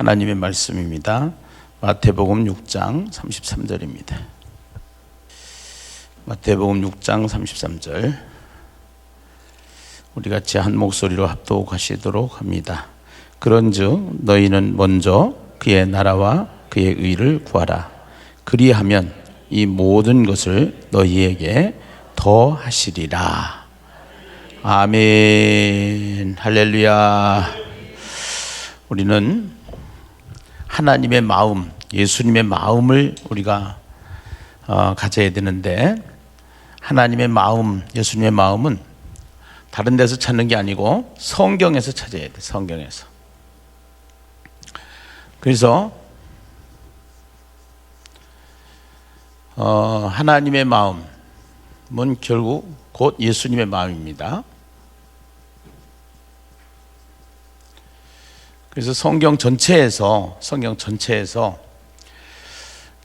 하나님의 말씀입니다. 마태복음 6장 33절입니다. 마태복음 6장 33절 우리 같이 한 목소리로 합독하시도록 합니다. 그런즉 너희는 먼저 그의 나라와 그의 의를 구하라. 그리하면 이 모든 것을 너희에게 더하시리라. 아멘. 할렐루야. 우리는 하나님의 마음, 예수님의 마음을 우리가 가져야 되는데, 하나님의 마음, 예수님의 마음은 다른 데서 찾는 게 아니고 성경에서 찾아야 돼. 성경에서. 그래서 하나님의 마음은 결국 곧 예수님의 마음입니다. 그래서 성경 전체에서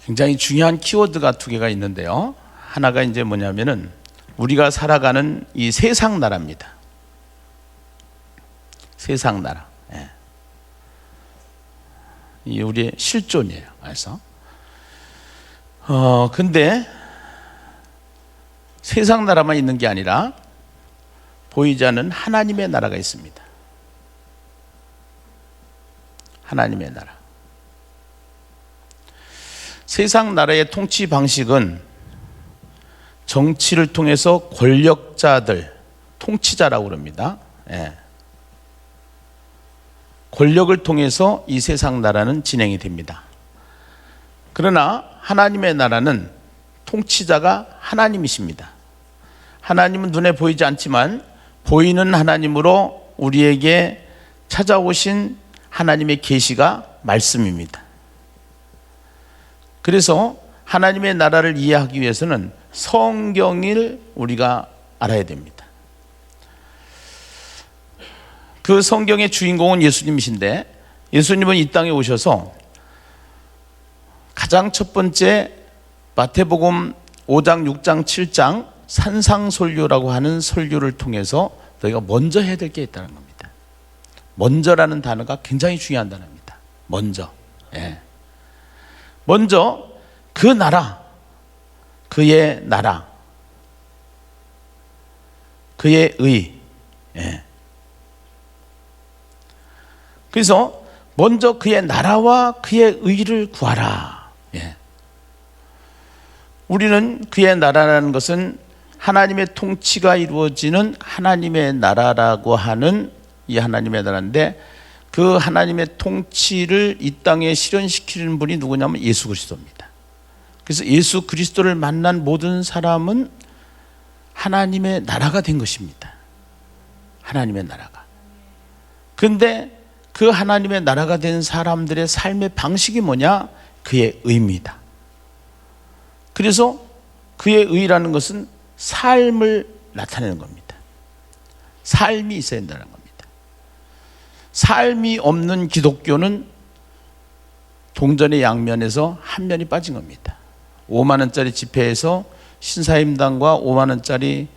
굉장히 중요한 키워드가 두 개가 있는데요. 하나가 이제 뭐냐면은 우리가 살아가는 이 세상 나라입니다. 세상 나라. 예. 이 우리의 실존이에요. 그래서 근데 세상 나라만 있는 게 아니라 보이지 않는 하나님의 나라가 있습니다. 하나님의 나라. 세상 나라의 통치 방식은 정치를 통해서 권력자들, 통치자라고 그럽니다. 예. 권력을 통해서 이 세상 나라는 진행이 됩니다. 그러나 하나님의 나라는 통치자가 하나님이십니다. 하나님은 눈에 보이지 않지만 보이는 하나님으로 우리에게 찾아오신 하나님의 계시가 말씀입니다. 그래서 하나님의 나라를 이해하기 위해서는 성경을 우리가 알아야 됩니다. 그 성경의 주인공은 예수님이신데, 예수님은 이 땅에 오셔서 가장 첫 번째 마태복음 5장, 6장, 7장 산상설교라고 하는 설교를 통해서 너희가 먼저 해야 될 게 있다는 겁니다. 먼저라는 단어가 굉장히 중요한 단어입니다. 먼저. 예. 먼저 그 나라, 그의 나라, 그의 의. 예. 그래서 먼저 그의 나라와 그의 의를 구하라. 예. 우리는 그의 나라라는 것은 하나님의 통치가 이루어지는 하나님의 나라라고 하는 이 하나님의 나라인데, 그 하나님의 통치를 이 땅에 실현시키는 분이 누구냐면 예수 그리스도입니다. 그래서 예수 그리스도를 만난 모든 사람은 하나님의 나라가 된 것입니다. 하나님의 나라가. 그런데 그 하나님의 나라가 된 사람들의 삶의 방식이 뭐냐? 그의 의입니다. 그래서 그의 의라는 것은 삶을 나타내는 겁니다. 삶이 있어야 된다는 겁니다. 삶이 없는 기독교는 동전의 양면에서 한 면이 빠진 겁니다. 5만 원짜리 지폐에서 신사임당과 5만 원짜리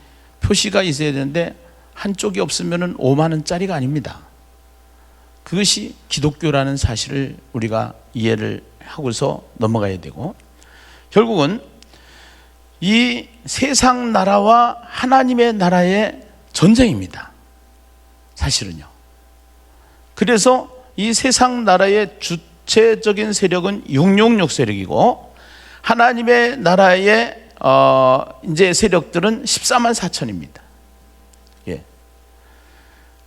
표시가 있어야 되는데 한쪽이 없으면 5만 원짜리가 아닙니다. 그것이 기독교라는 사실을 우리가 이해를 하고서 넘어가야 되고, 결국은 이 세상 나라와 하나님의 나라의 전쟁입니다. 사실은요. 그래서 이 세상 나라의 주체적인 세력은 666 세력이고, 하나님의 나라의 이제 세력들은 14만 4천입니다. 예.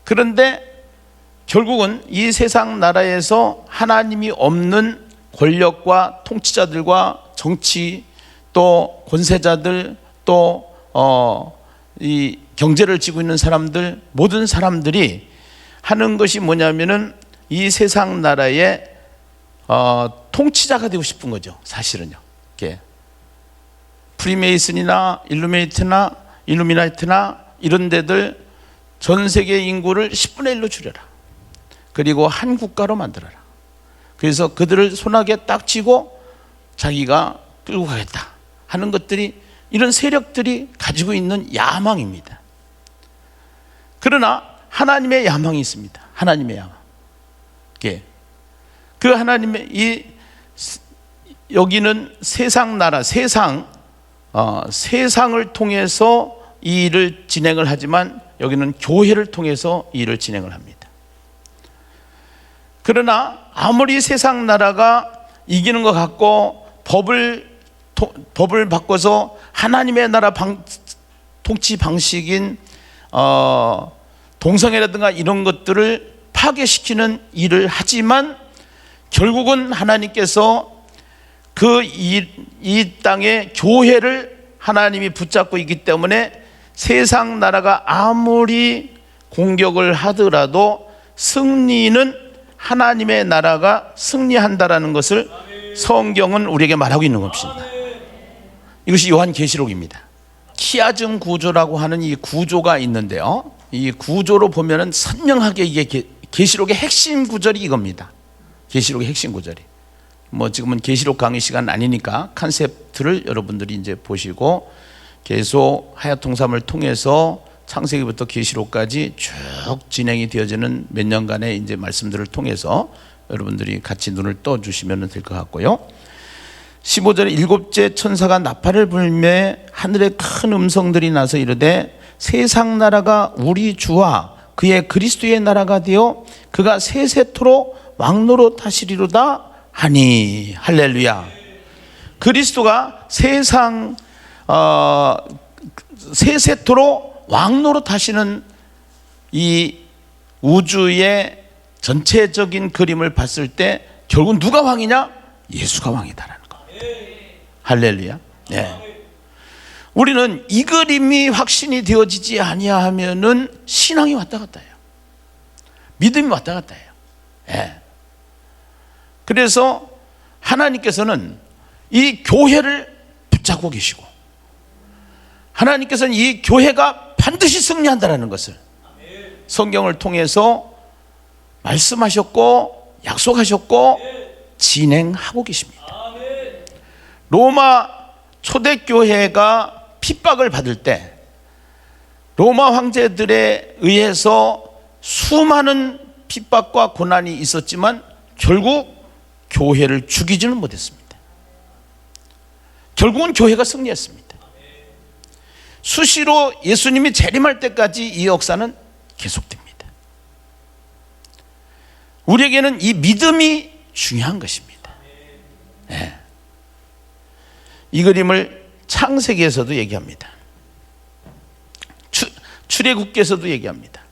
그런데 결국은 이 세상 나라에서 하나님이 없는 권력과 통치자들과 정치, 또 권세자들, 또 이 경제를 쥐고 있는 사람들, 모든 사람들이 하는 것이 뭐냐면은 이 세상 나라의 통치자가 되고 싶은 거죠. 사실은요. 이게 프리메이슨이나 일루미나이트나 이런 데들 전 세계 인구를 10분의 1로 줄여라. 그리고 한 국가로 만들어라. 그래서 그들을 손아귀에 딱 쥐고 자기가 끌고 가겠다 하는 것들이, 이런 세력들이 가지고 있는 야망입니다. 그러나 하나님의 야망이 있습니다. 하나님의 야망. 예. 그 하나님의 여기는 세상 나라, 세상을 통해서 이 일을 진행을 하지만 여기는 교회를 통해서 이 일을 진행을 합니다. 그러나 아무리 세상 나라가 이기는 것 같고 법을 바꿔서 하나님의 나라 통치 방식인 동성애라든가 이런 것들을 파괴시키는 일을 하지만 결국은 하나님께서 이 땅의 교회를 하나님이 붙잡고 있기 때문에 세상 나라가 아무리 공격을 하더라도 승리는 하나님의 나라가 승리한다라는 것을 성경은 우리에게 말하고 있는 것입니다. 이것이 요한계시록입니다. 키아즘 구조라고 하는 이 구조가 있는데요, 이 구조로 보면은 선명하게 이게 계시록의 핵심 구절이 이겁니다. 계시록의 핵심 구절이 지금은 계시록 강의 시간 아니니까 컨셉트를 여러분들이 이제 보시고 계속 하야통삼을 통해서 창세기부터 계시록까지 쭉 진행이 되어지는 몇 년간의 이제 말씀들을 통해서 여러분들이 같이 눈을 떠 주시면 될 것 같고요. 15절에 일곱째 천사가 나팔을 불매 하늘에 큰 음성들이 나서 이르되 세상 나라가 우리 주와 그의 그리스도의 나라가 되어 그가 세세토록 왕노릇 하시리로다 하니. 할렐루야. 그리스도가 세세토록 왕노릇 하시는 이 우주의 전체적인 그림을 봤을 때 결국 누가 왕이냐? 예수가 왕이다라는 거. 할렐루야. 네. 우리는 이 그림이 확신이 되어지지 아니하면은 신앙이 왔다 갔다 해요. 믿음이 왔다 갔다 해요. 네. 그래서 하나님께서는 이 교회를 붙잡고 계시고 하나님께서는 이 교회가 반드시 승리한다는 것을 성경을 통해서 말씀하셨고 약속하셨고 진행하고 계십니다. 로마 초대교회가 핍박을 받을 때 로마 황제들에 의해서 수많은 핍박과 고난이 있었지만 결국 교회를 죽이지는 못했습니다. 결국은 교회가 승리했습니다. 수시로 예수님이 재림할 때까지 이 역사는 계속됩니다. 우리에게는 이 믿음이 중요한 것입니다. 네. 이 그림을 창세기에서도 얘기합니다. 출애굽기에서도 얘기합니다.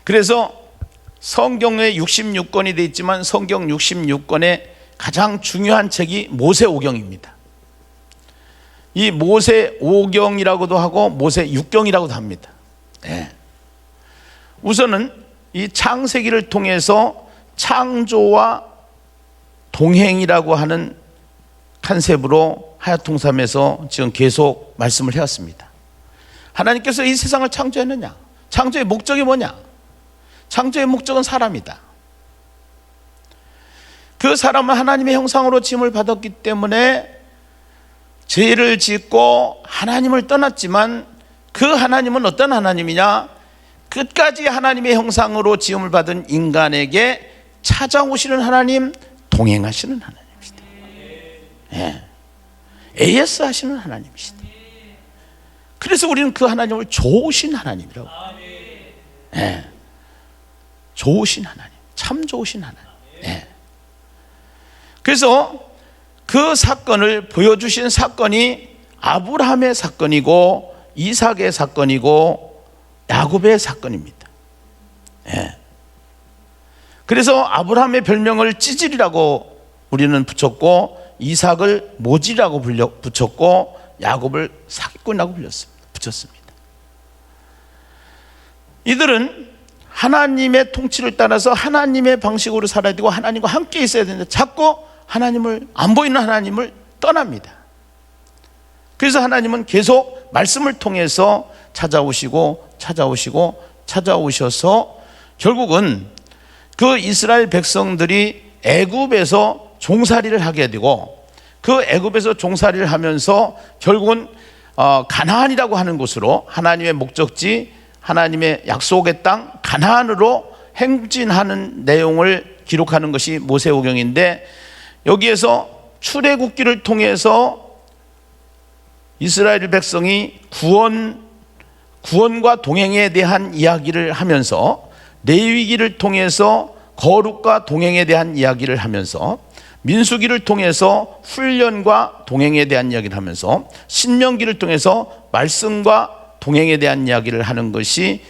그래서 성경에 66권이 되어 있지만 성경 66권의 가장 중요한 책이 모세오경입니다. 이 모세오경이라고도 하고 모세육경이라고도 합니다. 네. 우선은 이 창세기를 통해서 창조와 동행이라고 하는 컨셉으로 하야통삼에서 지금 계속 말씀을 해왔습니다. 하나님께서 이 세상을 창조했느냐? 창조의 목적이 뭐냐? 창조의 목적은 사람이다. 그 사람은 하나님의 형상으로 지음을 받았기 때문에 죄를 짓고 하나님을 떠났지만 그 하나님은 어떤 하나님이냐? 끝까지 하나님의 형상으로 지음을 받은 인간에게 찾아오시는 하나님, 동행하시는 하나님이시다. 네. AS 하시는 하나님이시다. 그래서 우리는 그 하나님을 좋으신 하나님이라고. 네. 좋으신 하나님, 참 좋으신 하나님. 네. 그래서 그 사건을 보여주신 사건이 아브라함의 사건이고 이삭의 사건이고 야곱의 사건입니다. 네. 그래서 아브라함의 별명을 찌질이라고 우리는 붙였고 이삭을 모질이라고 붙였고 야곱을 사기꾼이라고 붙였습니다. 이들은 하나님의 통치를 따라서 하나님의 방식으로 살아야 되고 하나님과 함께 있어야 되는데 자꾸 하나님을, 안 보이는 하나님을 떠납니다. 그래서 하나님은 계속 말씀을 통해서 찾아오셔서 결국은 그 이스라엘 백성들이 애굽에서 종살이를 하게 되고 그 애굽에서 종살이를 하면서 결국은 가나안이라고 하는 곳으로 하나님의 목적지, 하나님의 약속의 땅 가나안으로 행진하는 내용을 기록하는 것이 모세오경인데, 여기에서 출애굽기를 통해서 이스라엘 백성이 구원과 동행에 대한 이야기를 하면서, 레위기를 통해서 거룩과 동행에 대한 이야기를 하면서, 민수기를 통해서 훈련과 동행에 대한 이야기를 하면서, 신명기를 통해서 말씀과 동행에 대한 이야기를 하는 것이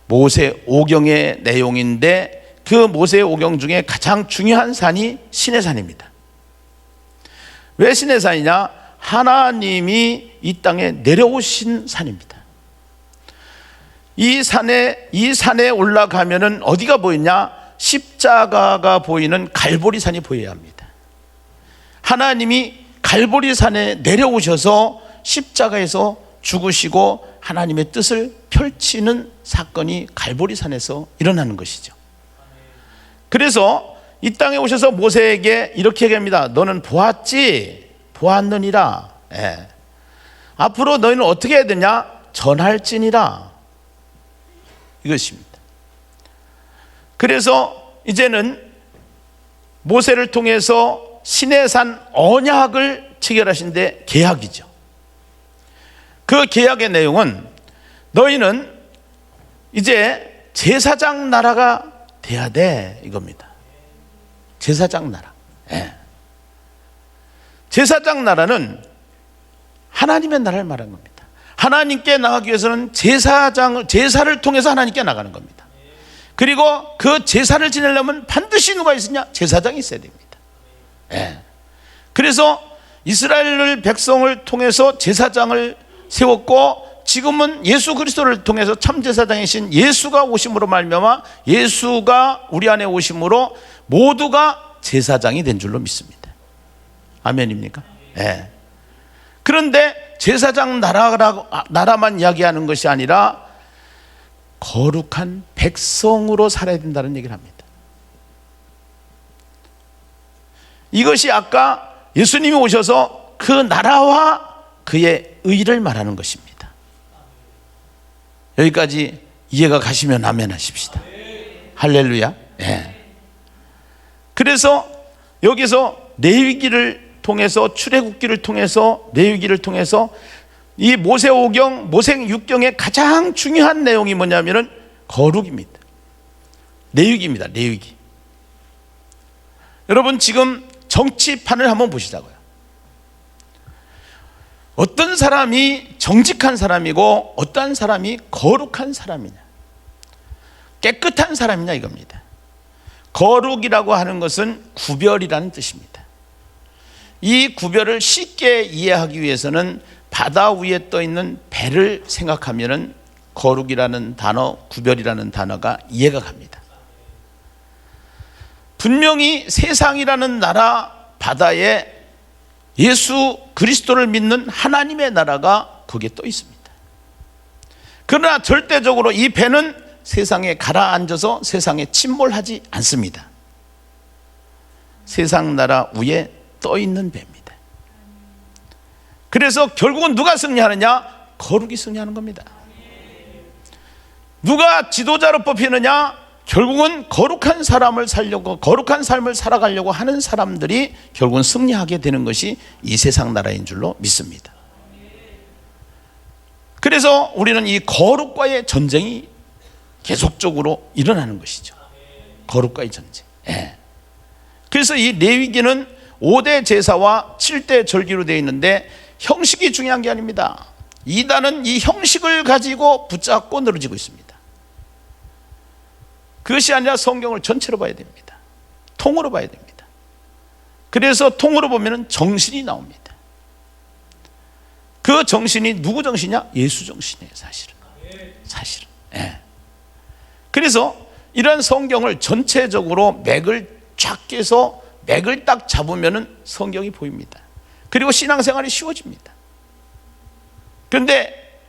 모세오경의 내용인데, 그 모세오경 중에 가장 중요한 산이 시내산입니다. 왜 시내산이냐? 하나님이 이 땅에 내려오신 산입니다. 이 산에 올라가면은 어디가 보이냐? 십자가가 보이는 갈보리산이 보여야 합니다. 하나님이 갈보리산에 내려오셔서 십자가에서 죽으시고 하나님의 뜻을 펼치는 사건이 갈보리산에서 일어나는 것이죠. 그래서 이 땅에 오셔서 모세에게 이렇게 얘기합니다. 너는 보았지? 보았느니라. 앞으로 너희는 어떻게 해야 되냐? 전할지니라. 이것입니다. 그래서 이제는 모세를 통해서 시내산 언약을 체결하신데, 계약이죠. 그 계약의 내용은 너희는 이제 제사장 나라가 돼야 돼, 이겁니다. 제사장 나라. 제사장 나라는 하나님의 나라를 말하는 겁니다. 하나님께 나가기 위해서는 제사를 통해서 하나님께 나가는 겁니다. 그리고 그 제사를 지내려면 반드시 누가 있으냐? 제사장이 있어야 됩니다. 그래서 이스라엘 백성을 통해서 제사장을 세웠고, 지금은 예수 그리스도를 통해서 참 제사장이신 예수가 오심으로 말미암아, 예수가 우리 안에 오심으로 모두가 제사장이 된 줄로 믿습니다. 아멘입니까? 그런데 제사장 나라만 이야기하는 것이 아니라 거룩한 백성으로 살아야 된다는 얘기를 합니다. 이것이 아까 예수님이 오셔서 그 나라와 그의 의를 말하는 것입니다. 여기까지 이해가 가시면 아멘 하십시다. 할렐루야. 그래서 여기서 레위기를 통해서, 출애굽기를 통해서, 레위기를 통해서 이 모세오경, 모세육경의 가장 중요한 내용이 뭐냐면은 거룩입니다. 레위기입니다. 레위기. 여러분, 지금 정치판을 한번 보시자고요. 어떤 사람이 정직한 사람이고 어떤 사람이 거룩한 사람이냐, 깨끗한 사람이냐, 이겁니다. 거룩이라고 하는 것은 구별이라는 뜻입니다. 이 구별을 쉽게 이해하기 위해서는 바다 위에 떠 있는 배를 생각하면은 거룩이라는 단어, 구별이라는 단어가 이해가 갑니다. 분명히 세상이라는 나라 바다에 예수 그리스도를 믿는 하나님의 나라가 거기에 떠 있습니다. 그러나 절대적으로 이 배는 세상에 가라앉아서 세상에 침몰하지 않습니다. 세상 나라 위에 떠 있는 배입니다. 그래서 결국은 누가 승리하느냐? 거룩이 승리하는 겁니다. 누가 지도자로 뽑히느냐? 결국은 거룩한 사람을 살려고, 거룩한 삶을 살아가려고 하는 사람들이 결국은 승리하게 되는 것이 이 세상 나라인 줄로 믿습니다. 그래서 우리는 이 거룩과의 전쟁이 계속적으로 일어나는 것이죠. 거룩과의 전쟁. 그래서 이 레위기는 5대 제사와 7대 절기로 되어 있는데, 형식이 중요한 게 아닙니다. 이단은 이 형식을 가지고 붙잡고 늘어지고 있습니다. 그것이 아니라 성경을 전체로 봐야 됩니다. 통으로 봐야 됩니다. 그래서 통으로 보면 정신이 나옵니다. 그 정신이 누구 정신이냐? 예수 정신이에요, 사실은. 그래서 이런 성경을 전체적으로 맥을 쫙 깨서 맥을 딱 잡으면 성경이 보입니다. 그리고 신앙생활이 쉬워집니다. 그런데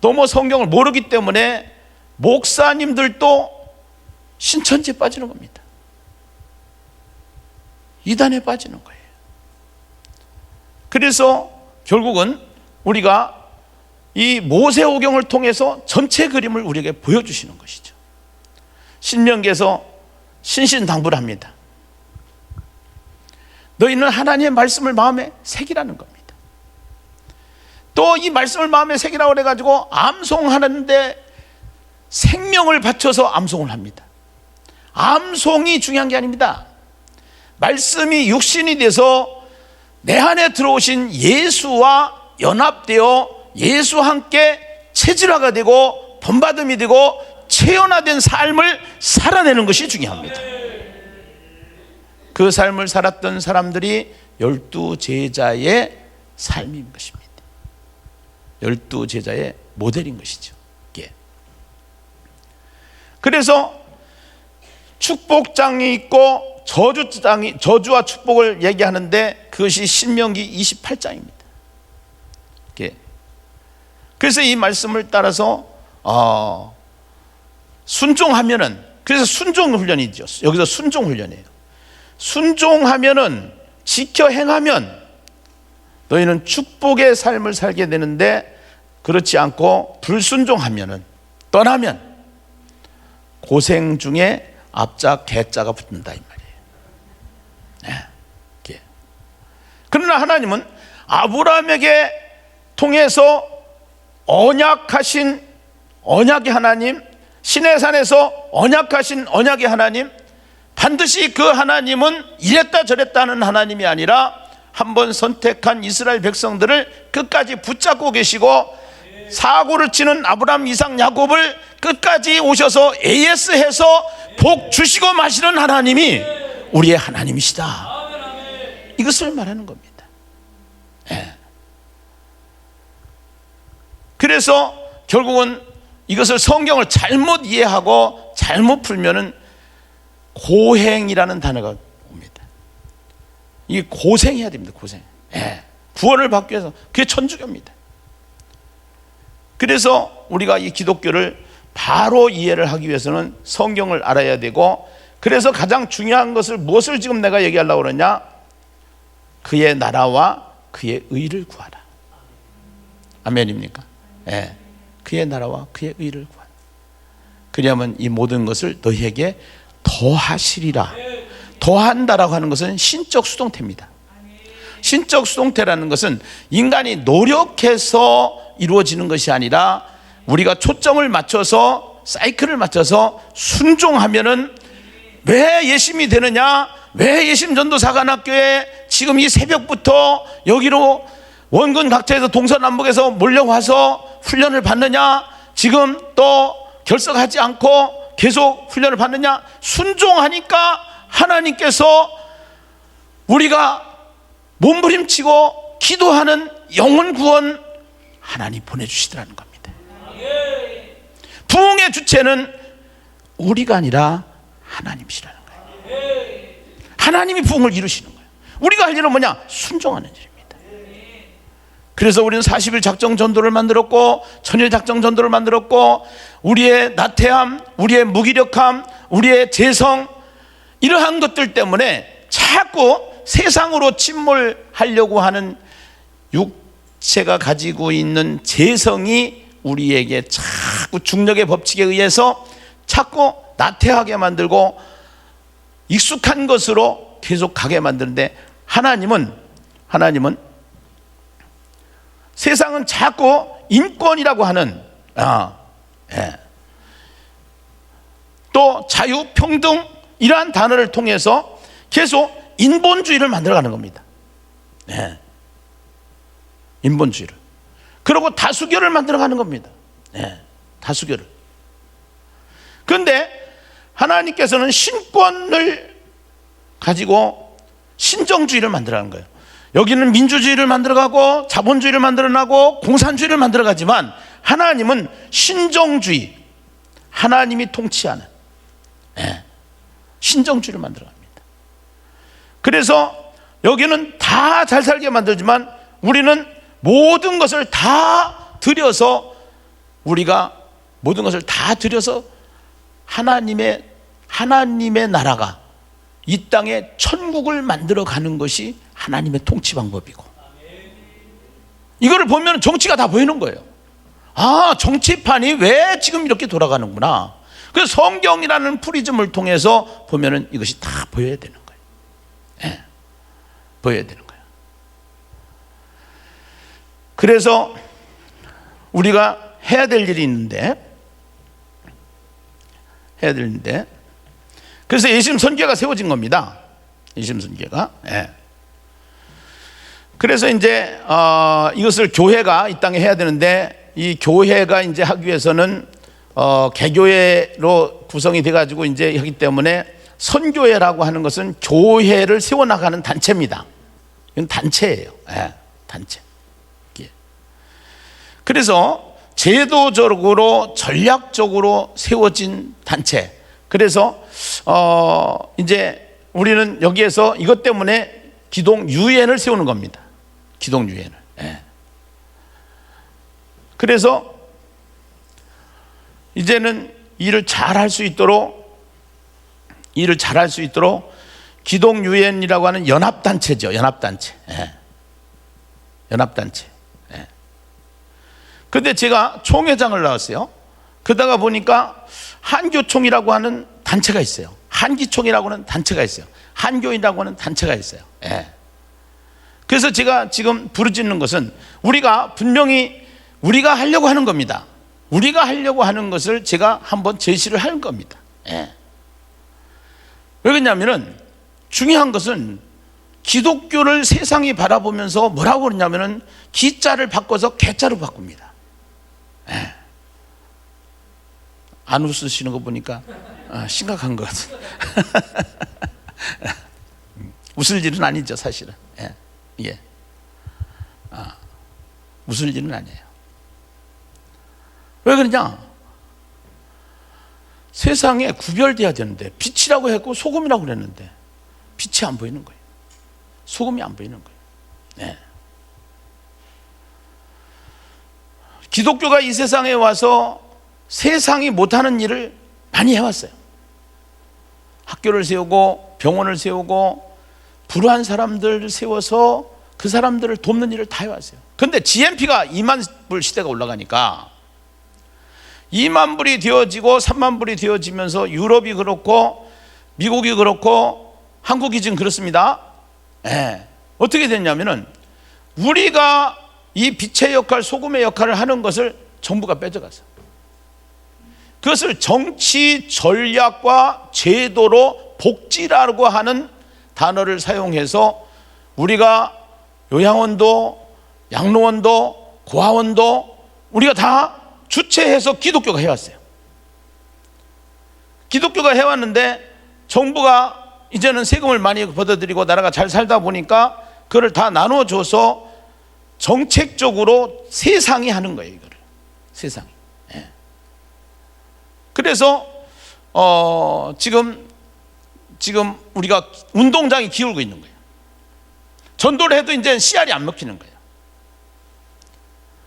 너무 성경을 모르기 때문에 목사님들도 신천지에 빠지는 겁니다. 이단에 빠지는 거예요. 그래서 결국은 우리가 이 모세오경을 통해서 전체 그림을 우리에게 보여주시는 것이죠. 신명기에서 신신당부를 합니다. 너희는 하나님의 말씀을 마음에 새기라는 겁니다. 또 이 말씀을 마음에 새기라고 그래가지고 암송하는데 생명을 바쳐서 암송을 합니다. 암송이 중요한 게 아닙니다. 말씀이 육신이 돼서 내 안에 들어오신 예수와 연합되어 예수와 함께 체질화가 되고 본받음이 되고 체현화된 삶을 살아내는 것이 중요합니다. 그 삶을 살았던 사람들이 12제자의 삶인 것입니다. 12제자의 모델인 것이죠. 그래서 축복장이 있고 저주와 축복을 얘기하는데 그것이 신명기 28장입니다. 그래서 이 말씀을 따라서 순종하면은, 그래서 순종 훈련이죠. 여기서 순종 훈련이에요. 순종하면은, 지켜 행하면 너희는 축복의 삶을 살게 되는데, 그렇지 않고 불순종하면은, 떠나면 고생 중에 앞자 개자가 붙는다 이 말이에요. 네. 그러나 하나님은 아브라함에게 통해서 언약하신 언약의 하나님, 시내산에서 언약하신 언약의 하나님, 반드시 그 하나님은 이랬다 저랬다 하는 하나님이 아니라 한번 선택한 이스라엘 백성들을 끝까지 붙잡고 계시고, 사고를 치는 아브라함, 이삭, 야곱을 끝까지 오셔서 AS해서 복 주시고 마시는 하나님이 우리의 하나님이시다, 이것을 말하는 겁니다. 네. 그래서 결국은 이것을 성경을 잘못 이해하고 잘못 풀면은 고행이라는 단어가 옵니다. 이 고생해야 됩니다. 고생. 네. 구원을 받기 위해서 그게 천주교입니다. 그래서 우리가 이 기독교를 바로 이해를 하기 위해서는 성경을 알아야 되고, 그래서 가장 중요한 것을 무엇을 지금 내가 얘기하려고 그러냐? 그의 나라와 그의 의를 구하라. 아멘입니까? 예. 그의 나라와 그의 의를 구하라. 그리하면 이 모든 것을 너희에게 더하시리라. 더한다라고 하는 것은 신적 수동태입니다. 신적 수동태라는 것은 인간이 노력해서 이루어지는 것이 아니라 우리가 초점을 맞춰서, 사이클을 맞춰서 순종하면은, 왜 예심이 되느냐? 왜 예심 전도사관학교에 지금 이 새벽부터 여기로 원근 각처에서 동서남북에서 몰려와서 훈련을 받느냐? 지금 또 결석하지 않고 계속 훈련을 받느냐? 순종하니까 하나님께서 우리가 몸부림치고 기도하는 영혼 구원 하나님 보내주시더라는 겁니다. 부흥의 주체는 우리가 아니라 하나님이시라는 거예요. 하나님이 부흥을 이루시는 거예요. 우리가 할 일은 뭐냐? 순종하는 일입니다. 그래서 우리는 40일 작정 전도를 만들었고, 천일 작정 전도를 만들었고, 우리의 나태함, 우리의 무기력함, 우리의 재성, 이러한 것들 때문에 자꾸 세상으로 침몰하려고 하는 육체가 가지고 있는 재성이 우리에게 자꾸 중력의 법칙에 의해서 자꾸 나태하게 만들고 익숙한 것으로 계속 가게 만드는데, 하나님은 세상은 자꾸 인권이라고 하는 또 자유, 평등, 이러한 단어를 통해서 계속 인본주의를 만들어가는 겁니다. 인본주의를. 그리고 다수결을 만들어가는 겁니다. 다수결을. 그런데 하나님께서는 신권을 가지고 신정주의를 만들어가는 거예요. 여기는 민주주의를 만들어가고 자본주의를 만들어가고 공산주의를 만들어가지만, 하나님은 신정주의, 하나님이 통치하는 신정주의를 만들어갑니다. 그래서 여기는 다 잘 살게 만들지만, 우리는 모든 것을 다 들여서, 우리가 모든 것을 다 들여서 하나님의 나라가 이 땅에 천국을 만들어가는 것이 하나님의 통치 방법이고, 이거를 보면 정치가 다 보이는 거예요. 아, 정치판이 왜 지금 이렇게 돌아가는구나. 그래서 성경이라는 프리즘을 통해서 보면은 이것이 다 보여야 되는 거예요. 예, 보여야 되는 거예요. 그래서 우리가 해야 될 일이 있는데, 그래서 예수님 선교회가 세워진 겁니다. 예수님 선교회가. 예. 그래서 이제 이것을 교회가 이 땅에 해야 되는데, 이 교회가 이제 하기 위해서는 개교회로 구성이 돼가지고 이제 하기 때문에 선교회라고 하는 것은 교회를 세워나가는 단체입니다. 이건 단체예요. 예, 단체. 예. 그래서 제도적으로 전략적으로 세워진 단체. 그래서 이제 우리는 여기에서 이것 때문에 기독 유엔을 세우는 겁니다. 기독 유엔을. 예. 그래서 이제는 일을 잘할 수 있도록 기독 유엔이라고 하는 연합단체죠. 연합단체. 예. 연합단체. 예. 근데 제가 총회장을 나왔어요. 그러다가 보니까 한교총이라고 하는 단체가 있어요. 한기총이라고 하는 단체가 있어요. 한교인이라고 하는 단체가 있어요. 예. 그래서 제가 지금 부르짖는 것은 우리가 분명히 우리가 하려고 하는 겁니다. 우리가 하려고 하는 것을 제가 한번 제시를 할 겁니다. 예. 왜 그러냐면은 중요한 것은 기독교를 세상이 바라보면서 뭐라고 그러냐면은 기자를 바꿔서 개자로 바꿉니다. 예. 안 웃으시는 거 보니까 심각한 것 같아요. 웃을 일은 아니죠, 사실은. 예. 예. 웃을 일은 아니에요. 왜 그러냐? 세상에 구별돼야 되는데, 빛이라고 했고 소금이라고 그랬는데 빛이 안 보이는 거예요. 소금이 안 보이는 거예요. 네. 기독교가 이 세상에 와서 세상이 못하는 일을 많이 해왔어요. 학교를 세우고 병원을 세우고 불우한 사람들을 세워서 그 사람들을 돕는 일을 다 해왔어요. 그런데 GNP가 2만 불 시대가 올라가니까 2만 불이 되어지고 3만 불이 되어지면서 유럽이 그렇고 미국이 그렇고 한국이 지금 그렇습니다. 예. 어떻게 됐냐면은 우리가 이 빛의 역할, 소금의 역할을 하는 것을 정부가 뺏어갔어. 그것을 정치 전략과 제도로 복지라고 하는 단어를 사용해서 우리가 요양원도 양로원도 고아원도 우리가 다 주체해서 기독교가 해왔어요. 기독교가 해왔는데 정부가 이제는 세금을 많이 받아들이고 나라가 잘 살다 보니까 그걸 다 나눠줘서 정책적으로 세상이 하는 거예요. 이거를 세상이. 예. 그래서 지금 우리가 운동장이 기울고 있는 거예요. 전도를 해도 이제 씨알이 안 먹히는 거예요.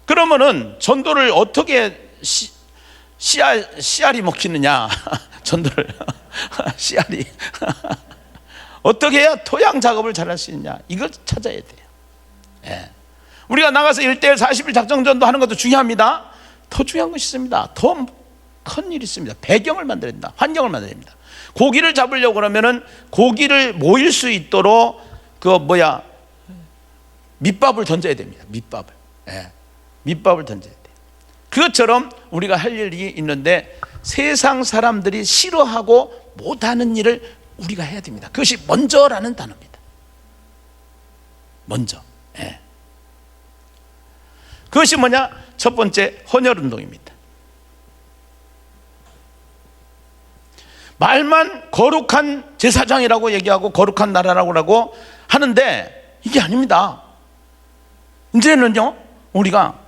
그러면은 전도를 어떻게 씨알이 먹히느냐? 전도를 씨알이 어떻게 해야 토양 작업을 잘할 수 있냐? 이걸 찾아야 돼요. 예. 우리가 나가서 1:1 40일 작전 전도 하는 것도 중요합니다. 더 중요한 것이 있습니다. 더 큰 일이 있습니다. 배경을 만들어야 된다. 환경을 만들어야 됩니다. 고기를 잡으려고 그러면은 고기를 모일 수 있도록 밑밥을 던져야 됩니다. 밑밥을. 예. 밑밥을 던져야 돼요. 그것처럼 우리가 할 일이 있는데 세상 사람들이 싫어하고 못하는 일을 우리가 해야 됩니다. 그것이 먼저라는 단어입니다. 먼저. 예. 그것이 뭐냐? 첫 번째 헌혈운동입니다. 말만 거룩한 제사장이라고 얘기하고 거룩한 나라라고 하는데 이게 아닙니다. 이제는요, 우리가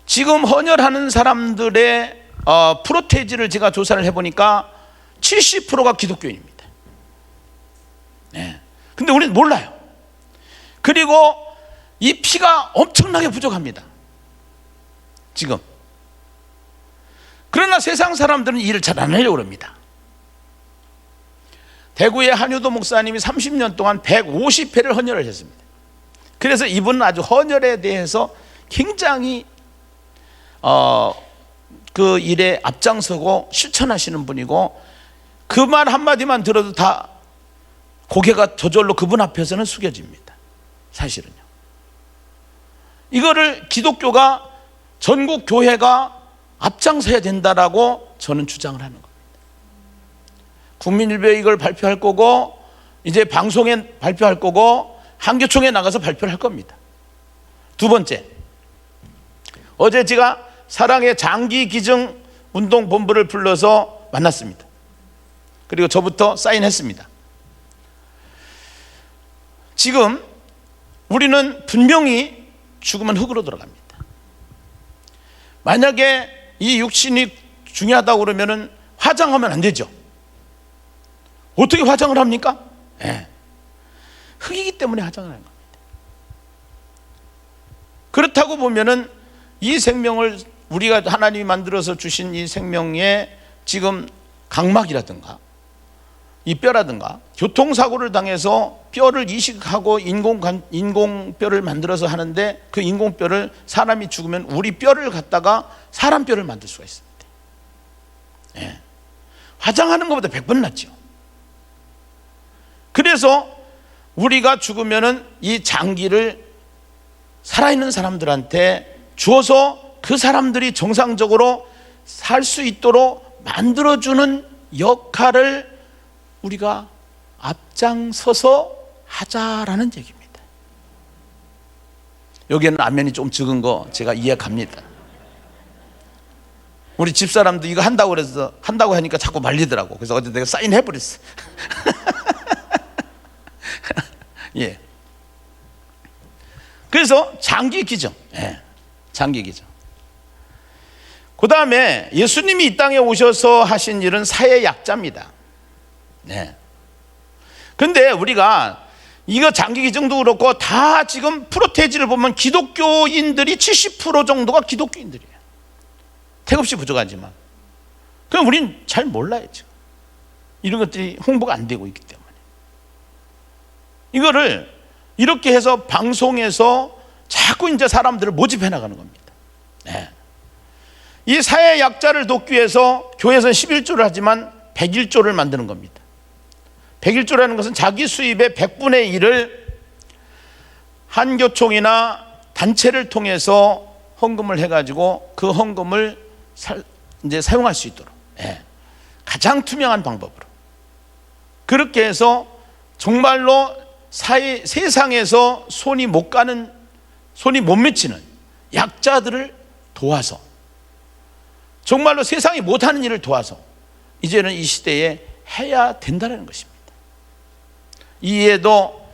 지금 헌혈하는 사람들의 프로테이지를 제가 조사를 해보니까 70%가 기독교인입니다. 네. 근데 우리는 몰라요. 그리고 이 피가 엄청나게 부족합니다. 지금. 그러나 세상 사람들은 일을 잘 안 하려고 합니다. 대구의 한유도 목사님이 30년 동안 150회를 헌혈을 했습니다. 그래서 이분은 아주 헌혈에 대해서 굉장히 그 일에 앞장서고 실천하시는 분이고, 그 말 한마디만 들어도 다 고개가 저절로 그분 앞에서는 숙여집니다. 사실은요. 이거를 기독교가, 전국 교회가 앞장서야 된다라고 저는 주장을 하는 겁니다. 국민일보에 이걸 발표할 거고, 이제 방송에 발표할 거고, 한교총에 나가서 발표를 할 겁니다. 두 번째, 어제 제가 사랑의 장기기증 운동본부를 불러서 만났습니다. 그리고 저부터 사인했습니다. 지금 우리는 분명히 죽으면 흙으로 들어갑니다. 만약에 이 육신이 중요하다고 그러면 화장하면 안 되죠. 어떻게 화장을 합니까? 흙이기 때문에 화장을 하는 겁니다. 그렇다고 보면은 이 생명을, 우리가 하나님이 만들어서 주신 이 생명에 지금 각막이라든가 이 뼈라든가 교통사고를 당해서 뼈를 이식하고 인공뼈를 만들어서 하는데, 그 인공뼈를 사람이 죽으면 우리 뼈를 갖다가 사람 뼈를 만들 수가 있습니다. 화장하는 것보다 100번 낫죠. 그래서 우리가 죽으면은 이 장기를 살아있는 사람들한테 주어서 그 사람들이 정상적으로 살 수 있도록 만들어주는 역할을 우리가 앞장서서 하자라는 얘기입니다. 여기에는 아멘이 좀 적은 거 제가 이해갑니다. 우리 집사람도 이거 한다고 그래서 한다고 하니까 자꾸 말리더라고. 그래서 어제 내가 사인해버렸어. 예. 그래서 장기기증, 장기기증. 그 다음에 예수님이 이 땅에 오셔서 하신 일은 사회약자입니다. 근데 우리가 이거 장기기증도 그렇고 다 지금 프로테이지를 보면 기독교인들이 70% 정도가 기독교인들이에요. 택없이 부족하지만. 그럼 우린 잘 몰라요, 지금. 이런 것들이 홍보가 안 되고 있기 때문에. 이거를 이렇게 해서 방송에서 자꾸 이제 사람들을 모집해 나가는 겁니다. 이 사회 약자를 돕기 위해서 교회에서는 11조를 하지만 101조를 만드는 겁니다. 101조라는 것은 자기 수입의 100분의 1을 한교총이나 단체를 통해서 헌금을 해가지고 그 헌금을 이제 사용할 수 있도록, 가장 투명한 방법으로 그렇게 해서 정말로 세상에서 손이 못 가는, 손이 못 맺히는 약자들을 도와서, 정말로 세상이 못하는 일을 도와서 이제는 이 시대에 해야 된다는 것입니다. 이에도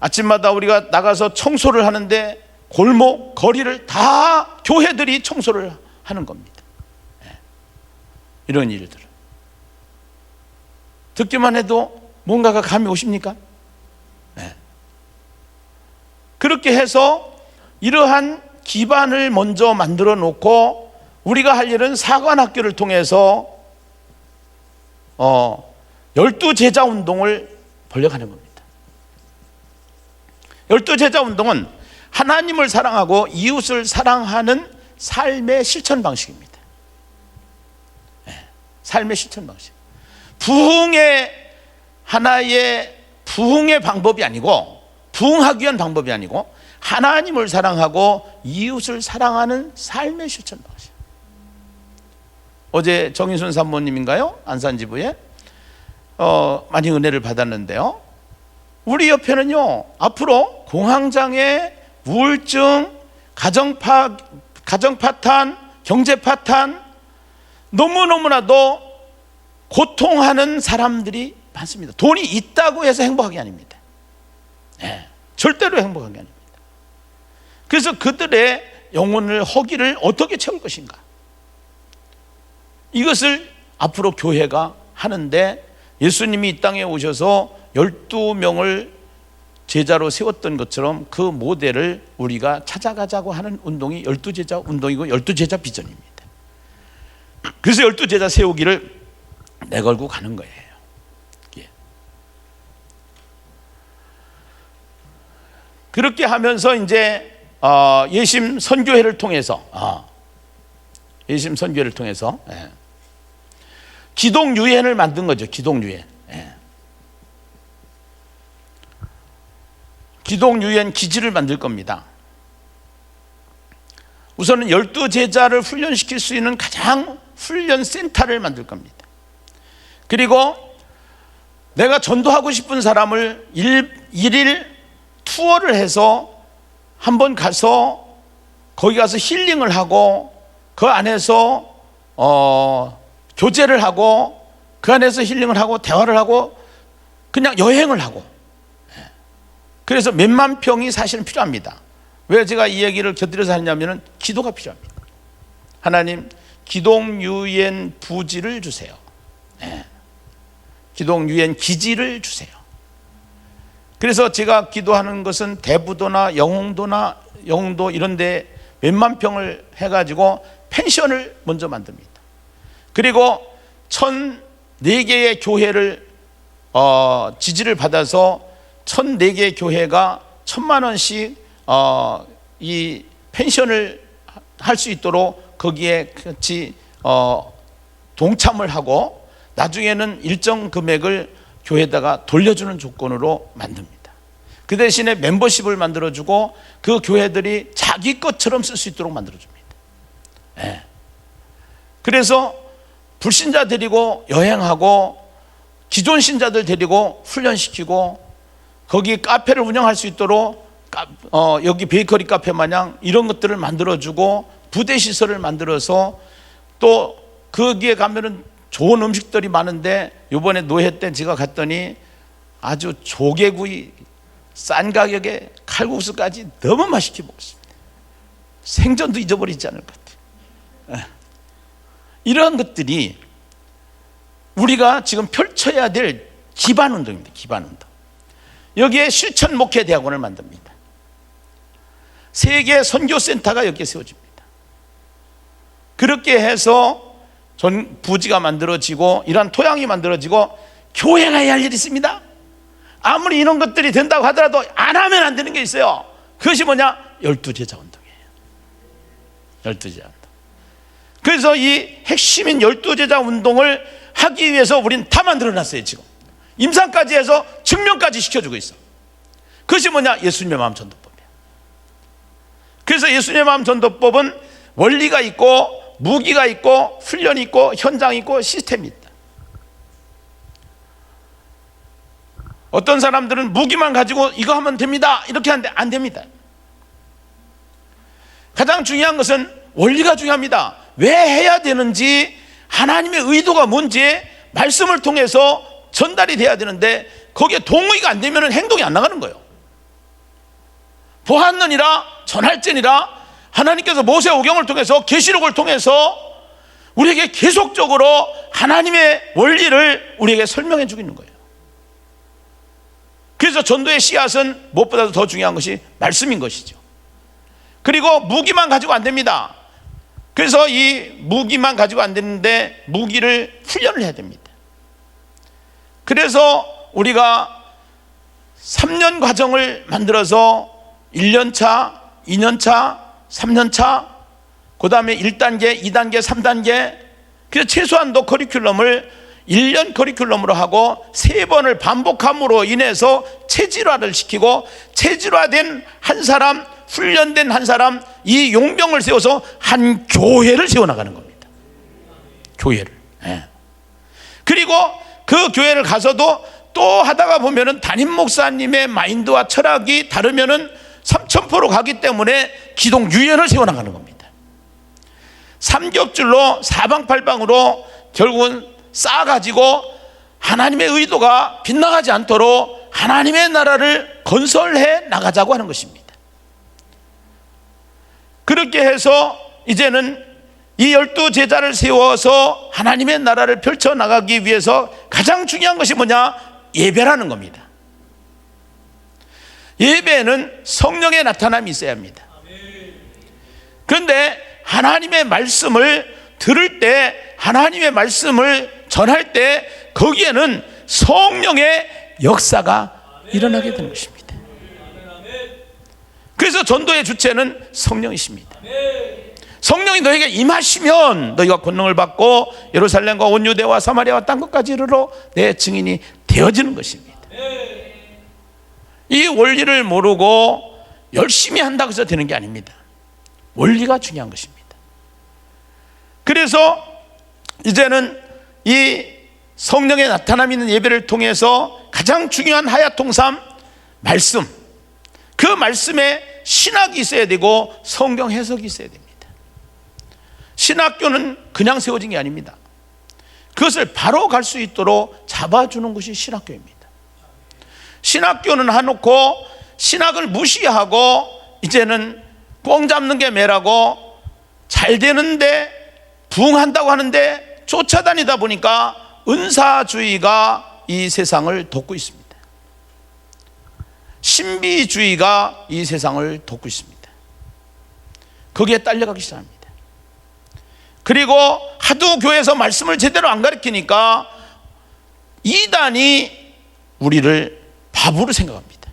아침마다 우리가 나가서 청소를 하는데 골목, 거리를 다 교회들이 청소를 하는 겁니다. 이런 일들 듣기만 해도 뭔가가 감이 오십니까? 그렇게 해서 이러한 기반을 먼저 만들어 놓고 우리가 할 일은 사관학교를 통해서 12제자 운동을 벌려가는 겁니다. 12제자 운동은 하나님을 사랑하고 이웃을 사랑하는 삶의 실천 방식입니다. 삶의 실천 방식. 부흥의 하나의 부흥의 방법이 아니고, 부흥하기 위한 방법이 아니고 하나님을 사랑하고 이웃을 사랑하는 삶의 실천 방식. 어제 정인순 산모님인가요? 안산지부에 많이 은혜를 받았는데요. 우리 옆에는요, 앞으로 공황장애, 우울증, 가정파탄, 경제파탄, 너무너무나도 고통하는 사람들이 많습니다. 돈이 있다고 해서 행복한 게 아닙니다. 절대로 행복한 게 아닙니다. 그래서 그들의 영혼을, 허기를 어떻게 채울 것인가, 이것을 앞으로 교회가 하는데, 예수님이 이 땅에 오셔서 12명을 제자로 세웠던 것처럼 그 모델을 우리가 찾아가자고 하는 운동이 12제자 운동이고 12제자 비전입니다. 그래서 12제자 세우기를 내걸고 가는 거예요. 그렇게 하면서 이제 예심 선교회를 통해서 예심 선교회를 통해서 기독유엔을 만든 거죠. 기독유엔. 기독유엔 기지를 만들 겁니다. 우선은 12제자를 훈련시킬 수 있는 가장 훈련센터를 만들 겁니다. 그리고 내가 전도하고 싶은 사람을 일일 투어를 해서 한번 가서 거기 가서 힐링을 하고 그 안에서 교제를 하고 그 안에서 힐링을 하고 대화를 하고 그냥 여행을 하고, 그래서 몇만 평이 사실은 필요합니다. 왜 제가 이 얘기를 곁들여서 하냐면은 기도가 필요합니다. 하나님, 기독유엔 부지를 주세요. 기독유엔 기지를 주세요. 그래서 제가 기도하는 것은 대부도나 영흥도 이런 데 몇만 평을 해가지고 펜션을 먼저 만듭니다. 그리고 1004개의 교회를 지지를 받아서 1004개의 교회가 1000만 원씩 이 펜션을 할 수 있도록 거기에 같이 동참을 하고 나중에는 일정 금액을 교회에다가 돌려주는 조건으로 만듭니다. 그 대신에 멤버십을 만들어주고 그 교회들이 자기 것처럼 쓸 수 있도록 만들어줍니다. 그래서 불신자 데리고 여행하고 기존 신자들 데리고 훈련시키고 거기 카페를 운영할 수 있도록 여기 베이커리 카페 마냥 이런 것들을 만들어주고 부대 시설을 만들어서 또 거기에 가면은 좋은 음식들이 많은데 이번에 노회 때 제가 갔더니 아주 조개구이 싼 가격에 칼국수까지 너무 맛있게 먹었습니다. 생전도 잊어버리지 않을 것 같아요. 이런 것들이 우리가 지금 펼쳐야 될 기반운동입니다. 기반운동. 여기에 실천 목회 대학원을 만듭니다. 세계 선교센터가 여기에 세워집니다. 그렇게 해서 전 부지가 만들어지고 이러한 토양이 만들어지고 교회가 해야 할 일이 있습니다. 아무리 이런 것들이 된다고 하더라도 안 하면 안 되는 게 있어요. 그것이 뭐냐? 12제자 운동이에요. 12제자 운동. 그래서 이 핵심인 12제자 운동을 하기 위해서 우리는 다 만들어놨어요. 지금 임상까지 해서 증명까지 시켜주고 있어. 그것이 뭐냐? 예수님의 마음 전도법이에요. 그래서 예수님의 마음 전도법은 원리가 있고 무기가 있고 훈련이 있고 현장이 있고 시스템이 있다. 어떤 사람들은 무기만 가지고 이거 하면 됩니다 이렇게 하는데 안 됩니다. 가장 중요한 것은 원리가 중요합니다. 왜 해야 되는지, 하나님의 의도가 뭔지 말씀을 통해서 전달이 돼야 되는데 거기에 동의가 안 되면 행동이 안 나가는 거예요. 보았느니라 전할지니라, 하나님께서 모세오경을 통해서 계시록을 통해서 우리에게 계속적으로 하나님의 원리를 우리에게 설명해 주고 있는 거예요. 그래서 전도의 씨앗은 무엇보다도 더 중요한 것이 말씀인 것이죠. 그리고 무기만 가지고 안 됩니다. 그래서 이 무기만 가지고 안 되는데 무기를 훈련을 해야 됩니다. 그래서 우리가 3년 과정을 만들어서 1년차, 2년차, 3년차, 그 다음에 1단계, 2단계, 3단계, 그래서 최소한도 커리큘럼을 1년 커리큘럼으로 하고 3번을 반복함으로 인해서 체질화를 시키고, 체질화된 한 사람, 훈련된 한 사람, 이 용병을 세워서 한 교회를 세워나가는 겁니다. 교회를. 그리고 그 교회를 가서도 또 하다가 보면은 담임 목사님의 마인드와 철학이 다르면은 3000% 가기 때문에 기독 유엔을 세워나가는 겁니다. 삼겹줄로 사방팔방으로 결국은 쌓아가지고 하나님의 의도가 빗나가지 않도록 하나님의 나라를 건설해 나가자고 하는 것입니다. 그렇게 해서 이제는 이 12제자를 세워서 하나님의 나라를 펼쳐나가기 위해서 가장 중요한 것이 뭐냐? 예배라는 겁니다. 예배는 성령의 나타남이 있어야 합니다. 그런데 하나님의 말씀을 들을 때, 하나님의 말씀을 전할 때 거기에는 성령의 역사가 일어나게 되는 것입니다. 그래서 전도의 주체는 성령이십니다. 성령이 너에게 임하시면 너희가 권능을 받고 예루살렘과 온 유대와 사마리아와 땅 끝까지 이르러 내 증인이 되어지는 것입니다. 이 원리를 모르고 열심히 한다고 해서 되는 게 아닙니다. 원리가 중요한 것입니다. 그래서 이제는 이 성령의 나타남이 있는 예배를 통해서 가장 중요한 하야통삼 말씀, 그 말씀에 신학이 있어야 되고 성경 해석이 있어야 됩니다. 신학교는 그냥 세워진 게 아닙니다. 그것을 바로 갈 수 있도록 잡아주는 것이 신학교입니다. 신학교는 해놓고 신학을 무시하고 이제는 꽁 잡는 게 매라고 잘 되는데 부흥한다고 하는데 쫓아다니다 보니까 은사주의가 이 세상을 덮고 있습니다. 신비주의가 이 세상을 덮고 있습니다. 거기에 딸려가기 시작합니다. 그리고 하도 교회에서 말씀을 제대로 안 가르치니까 이단이 우리를 바보로 생각합니다.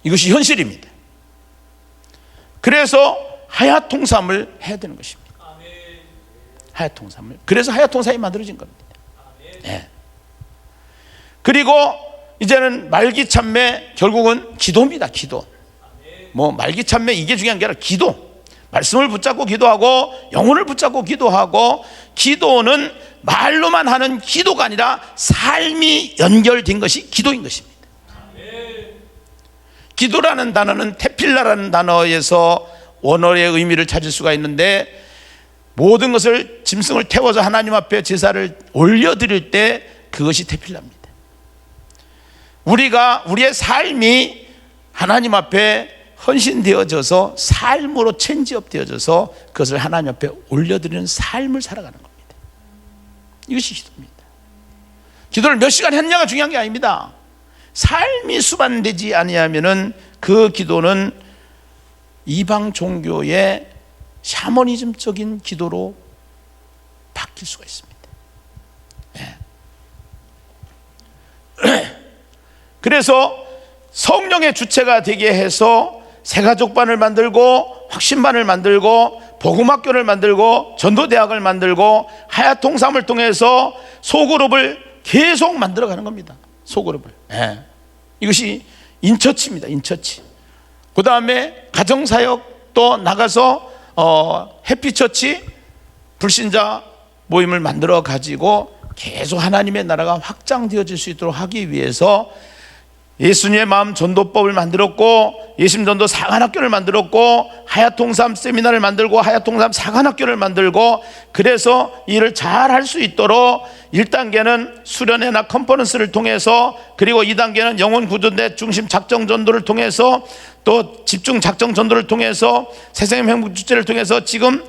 이것이 현실입니다. 그래서 하야통삼을 해야 되는 것입니다. 하야통삼을. 그래서 하야통삼이 만들어진 겁니다. 네. 그리고 이제는 말기참매, 결국은 기도입니다. 기도. 뭐 말기참매 이게 중요한 게 아니라 기도. 말씀을 붙잡고 기도하고 영혼을 붙잡고 기도하고, 기도는 말로만 하는 기도가 아니라 삶이 연결된 것이 기도인 것입니다. 기도라는 단어는 테필라라는 단어에서 원어의 의미를 찾을 수가 있는데, 모든 것을 짐승을 태워서 하나님 앞에 제사를 올려드릴 때 그것이 테필라입니다. 우리의 삶이 하나님 앞에 헌신되어져서 삶으로 체인지업 되어져서 그것을 하나님 앞에 올려드리는 삶을 살아가는 겁니다. 이것이 기도입니다. 기도를 몇 시간 했냐가 중요한 게 아닙니다. 삶이 수반되지 아니하면은 그 기도는 이방 종교의 샤머니즘적인 기도로 바뀔 수가 있습니다. 네. 그래서 성령의 주체가 되게 해서 새가족반을 만들고 확신반을 만들고 복음학교를 만들고 전도대학을 만들고 하야통삼을 통해서 소그룹을 계속 만들어가는 겁니다. 소그룹을. 네. 이것이 인처치입니다. 인처치. 그 다음에 가정사역 또 나가서 해피처치 불신자 모임을 만들어 가지고 계속 하나님의 나라가 확장되어질 수 있도록 하기 위해서 예수님의 마음 전도법을 만들었고, 예심전도 사관학교를 만들었고, 하야통삼 세미나를 만들고 하야통삼 사관학교를 만들고, 그래서 일을 잘 할 수 있도록 1단계는 수련회나 컨퍼런스를 통해서, 그리고 2단계는 영혼구조대 중심 작정전도를 통해서, 또 집중 작정전도를 통해서, 새생명 행복주체를 통해서 지금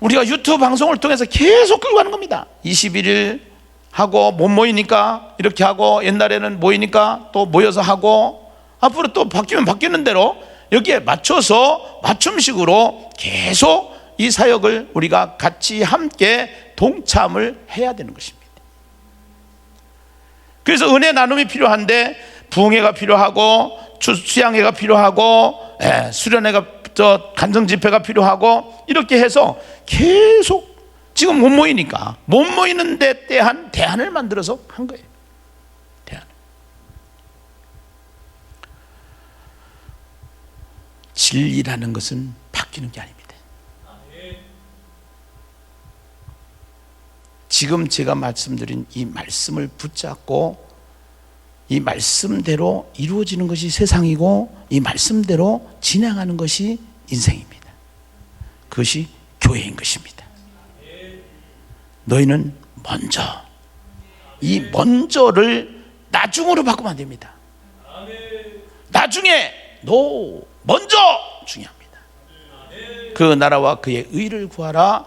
우리가 유튜브 방송을 통해서 계속 끌고 가는 겁니다. 21일 하고 못 모이니까 이렇게 하고, 옛날에는 모이니까 또 모여서 하고, 앞으로 또 바뀌면 바뀌는 대로 여기에 맞춰서 맞춤식으로 계속 이 사역을 우리가 같이 함께 동참을 해야 되는 것입니다. 그래서 은혜 나눔이 필요한데 부흥회가 필요하고 수양회가 필요하고 수련회가 간증 집회가 필요하고, 이렇게 해서 계속 지금 못 모이니까 못 모이는 데 대안을 만들어서 한 거예요. 대안. 진리라는 것은 바뀌는 게 아닙니다. 지금 제가 말씀드린 이 말씀을 붙잡고 이 말씀대로 이루어지는 것이 세상이고, 이 말씀대로 진행하는 것이 인생입니다. 그것이 교회인 것입니다. 너희는 먼저, 이 먼저를 나중으로 바꾸면 안 됩니다. 나중에 너 먼저 중요합니다. 그 나라와 그의 의를 구하라.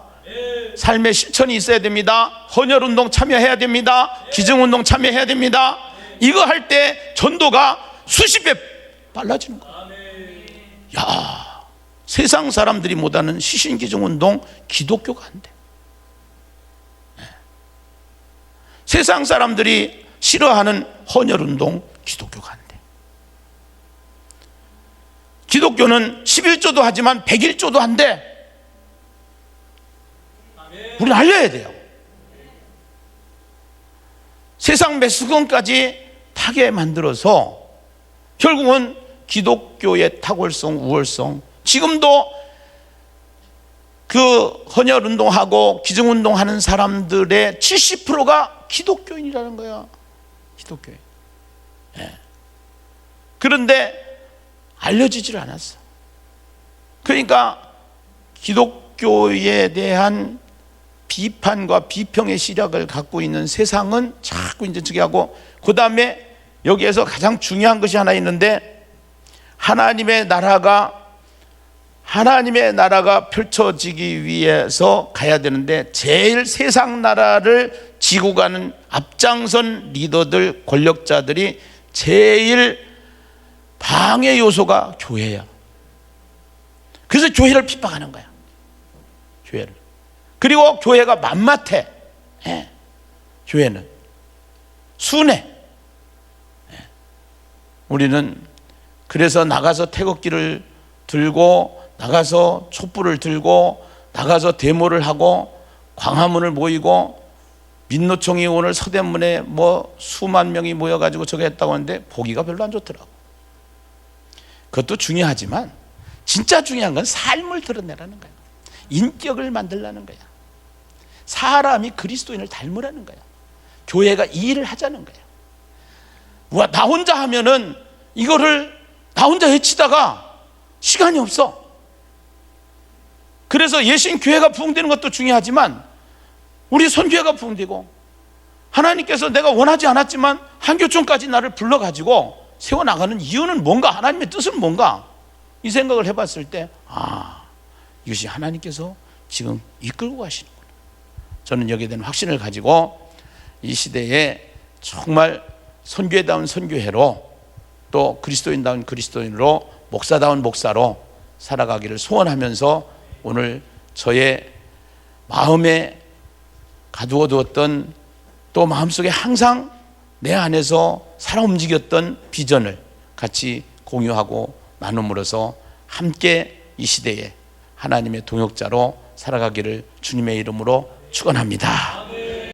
삶의 실천이 있어야 됩니다. 헌혈운동 참여해야 됩니다. 기증운동 참여해야 됩니다. 이거 할 때 전도가 수십 배 빨라지는 거예요. 야, 세상 사람들이 못하는 시신기증운동 기독교가 안 돼. 세상 사람들이 싫어하는 헌혈운동 기독교가 안 돼. 기독교는 11조도 하지만 101조도 안 돼. 우리는 알려야 돼요. 세상 매수건까지 타게 만들어서 결국은 기독교의 탁월성, 우월성, 지금도 그 헌혈운동하고 기증운동하는 사람들의 70%가 기독교인이라는 거야. 기독교인. 예. 그런데 알려지질 않았어. 그러니까 기독교에 대한 비판과 비평의 시력을 갖고 있는 세상은 자꾸 이제 저기 하고, 그 다음에 여기에서 가장 중요한 것이 하나 있는데, 하나님의 나라가 펼쳐지기 위해서 가야 되는데, 제일 세상 나라를 지고 가는 앞장선 리더들, 권력자들이 제일 방해 요소가 교회야. 그래서 교회를 핍박하는 거야. 교회를. 그리고 교회가 만만해. 예. 교회는 순해. 예. 우리는 그래서 나가서 태극기를 들고, 나가서 촛불을 들고, 나가서 데모를 하고, 광화문을 모이고, 민노총이 오늘 서대문에 뭐 수만 명이 모여가지고 저거 했다고 하는데 보기가 별로 안 좋더라고. 그것도 중요하지만 진짜 중요한 건 삶을 드러내라는 거야. 인격을 만들라는 거야. 사람이 그리스도인을 닮으라는 거야. 교회가 이 일을 하자는 거야. 나 혼자 하면은 이거를 나 혼자 해치다가 시간이 없어. 그래서 예수님 교회가 부흥되는 것도 중요하지만 우리 선교회가 부흥되고, 하나님께서 내가 원하지 않았지만 한교총까지 나를 불러가지고 세워나가는 이유는 뭔가, 하나님의 뜻은 뭔가, 이 생각을 해봤을 때 이것이 하나님께서 지금 이끌고 가시는구나. 저는 여기에 대한 확신을 가지고 이 시대에 정말 선교회다운 선교회로, 또 그리스도인다운 그리스도인으로, 목사다운 목사로 살아가기를 소원하면서 오늘 저의 마음에 가두어 두었던, 또 마음속에 항상 내 안에서 살아 움직였던 비전을 같이 공유하고 나눔으로써 함께 이 시대에 하나님의 동역자로 살아가기를 주님의 이름으로 축원합니다.